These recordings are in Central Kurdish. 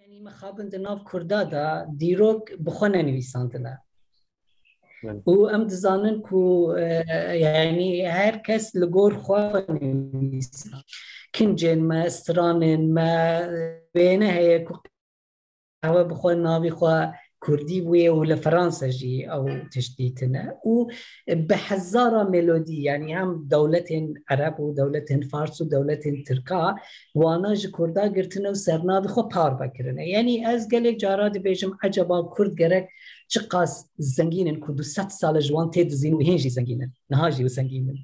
يعني مخابن ناف كردا دا ديروك بخونه نویساندنه و ام دزانن کو يعني هر کس لگور خواه نویسان کنجن ما استرانن ما بینه هیا کو قهوه بخون ناوی خواه كردي بوية ولا فرنسا جي أو تشديتنا وبحزارة ميلودي يعني هم دولة عرب ودولة فارس ودولة تركا وانا جي كردا قرتنا وسرنا بخو بار بكرنا يعني از قالك جارات بيجم عجبا كرد قرك چقاس زنگينن كردو 100 سال جوان تيدزين وهنجي زنگينن نهاجي وزنگينن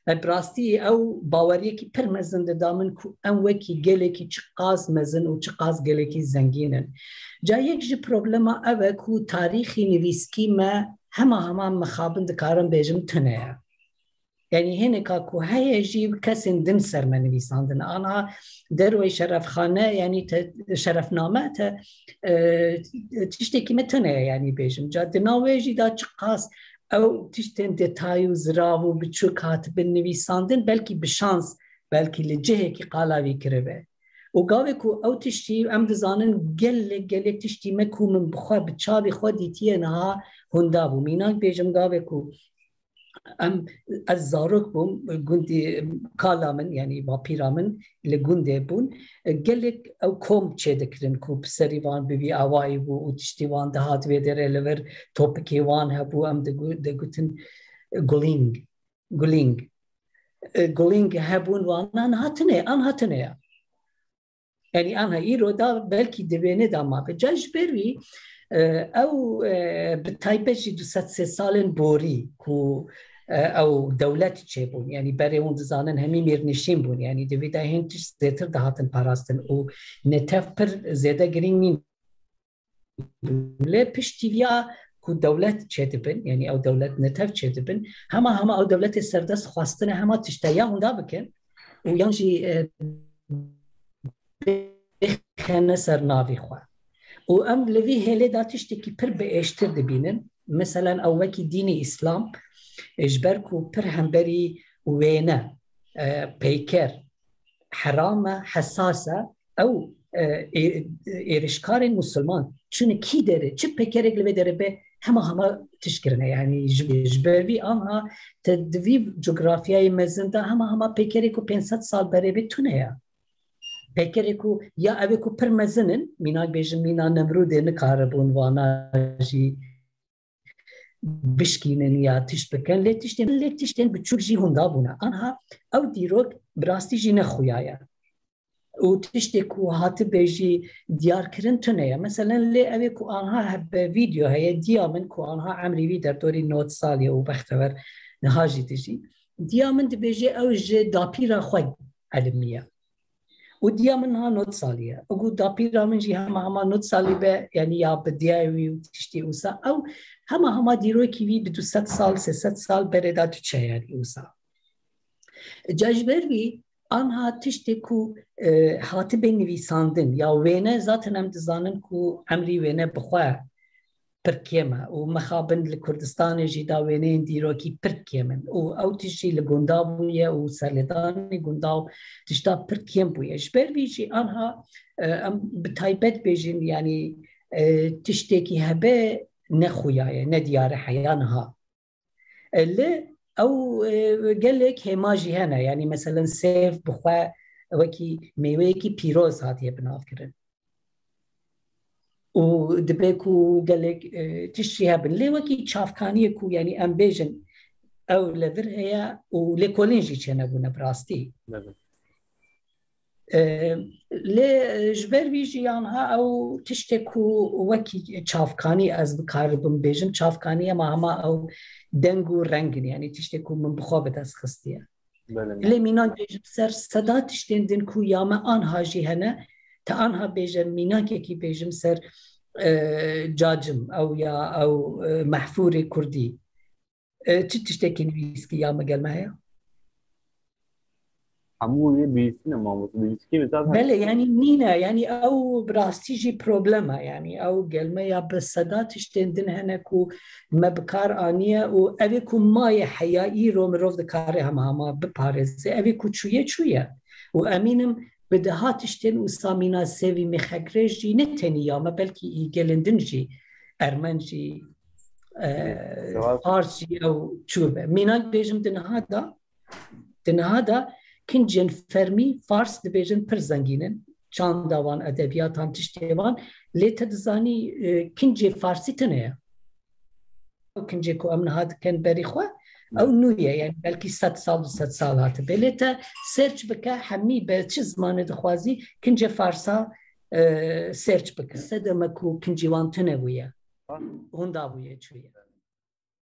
براستی او باوریه کی پر مزن دامن کو ام وکی گله کی چقاس مزن و چقاس گله کی زنگینن جا یک جی پروبلما او کو تاریخی نویسکی ما هما مخابن دکارم بیجم تنه يعني هنا كاكو هاي يجيب كسن دم سر من نویساندن انا دروي شرف خانه يعني شرف نامه تشتكي متنه يعني بيجم جا دناويجي دا چقاس او تشتن ديتايو زراو بچو كاتب نویساندن بلكي بشانس بلكي لجهه كي قالاوي كربه وقاوكو او تشتي ام دزانن قل تشتي مكو من بخوا بچابي خوديتي انها هندابو ميناك بيجم قاوكو ام از زاروک بوم گوندی کالا من یعنی با پیرامن لگونده بون گلک او کوم چه دکرن کو بسریوان ببی آوایی بو و تشتیوان دهات ویدره لور توپکی وان هبو ام دگوتن گولینگ هبون وان آن هاتنه يعني أنا إيرو دا بلكي دبيني دا ما بجاج بروي أو بتايبجي دو ست سالن بوري كو أو دولت چه يعني بري هون دزانن همي ميرنشين بون يعني دويدا هنتش زيتر دهاتن پاراستن و نتف پر زيادة گرين مين لي پشتيويا كو دولت چه دبن يعني أو دولت نتف چه دبن هما أو دولت سردست خواستن هما تشتايا هون دا بكن ويانجي خانه سر ناوی خواه و ام لوی هلی داتشتی که پر به اشتر دبینن مثلا او وکی دین اسلام اجبر کو پر همبری وینه پیکر حرام حساسه او ایرشکار مسلمان چون کی داره چه پیکر اگلوی داره به همه تشکرنه يعني جبروي آنها تدویب جغرافیای مزنده همه پیکری کو 500 سال بره بتونه یا پیکری کو یا اوی کو پر مزنن مینا بیجم مینا نمرود نکاربون وانا جی بشکینن یا تشت بکن لیتشتن بچوک جی هندا بونا آنها او دیروک براستی جی نخویایا و تشتی کو هات بیجی دیار کرن تنه مثلا لی اوی کو آنها هب ویدیو هیا دیامن کو آنها عمریوی در دوری 9 سالی و بختور نهاجی تجی دیامن دی بیجی او جی داپیرا خواه علمیه وديا منها نوت صالية أقول دابيرا من جي هما نوت صالي به يعني يا بدياوي وتشتي وسا أو هما ديروي كيفي بدو 7 سال 6 سال بريدا تشياري وسا جاجبروي آنها تشتي كو هاتبين نويساندن يا وينه ذاتن هم دزانن كو عمري وينه بخواه پرکیمه و مخابن لکردستان جدا وینین دیروکی پرکیمن و او تشی لگوندا بویه و سرلدانی گوندا تشتا پرکیم بویه جبر بیجی آنها بتایبت بیجین یعنی تشتی که هبه نخویایه ندیار حیانها اللي او قالك هماجي هنا يعني مثلا سيف بخوا وكي ميويكي بيروز هاتيه بنافكرن و دبيكو قالك تشيها باللي وكي شافكانيكو يعني امبيجن او لفر هي ولكولينجي كان ابونا براستي لي جبر بيجي عنها او تشتكو وكي شافكاني از بكاربم بيجن شافكانيه ما او دنگو رنگن يعني تشتكو من بخوابت از خستيه اللي مينان بيجن سر صدا تشتندن كو ياما انها جي هنا تا انها بيجن ميناكي كي بيجن سر جاجم او محفوري كردي تشتكي نويسكي يا مقال معايا عمو بيسنا ما بيسكي مثلا بله يعني نينا يعني او براستيجي بروبلما يعني او قال ما يا بالصدا تشتندن هناكو مبكار انيه و ابيكو ماي حيائي رو مروف دكاري هما ببارز ابيكو شويه وامينم بدها تشتن وسامينا سيفي مخكرجي نتنيا ما بلكي جلندنجي أرمنجي فارسي أو شوبة ميناك بيجم دنهادا كنجن فرمي فارس دبيجن برزنجينن چان داوان ادبیاتان تشتیوان لیت دزانی کنجی فارسی تنه او کنجی کو امن هاد کن بری خو او نویه یعنی بلکی 100 سال هات بلیتا سرچ بکا همی به چه زمان دخوازی کنجی فارسا سرچ بکا سدمکو کنجی وان تنه بویا هندا بویا چویه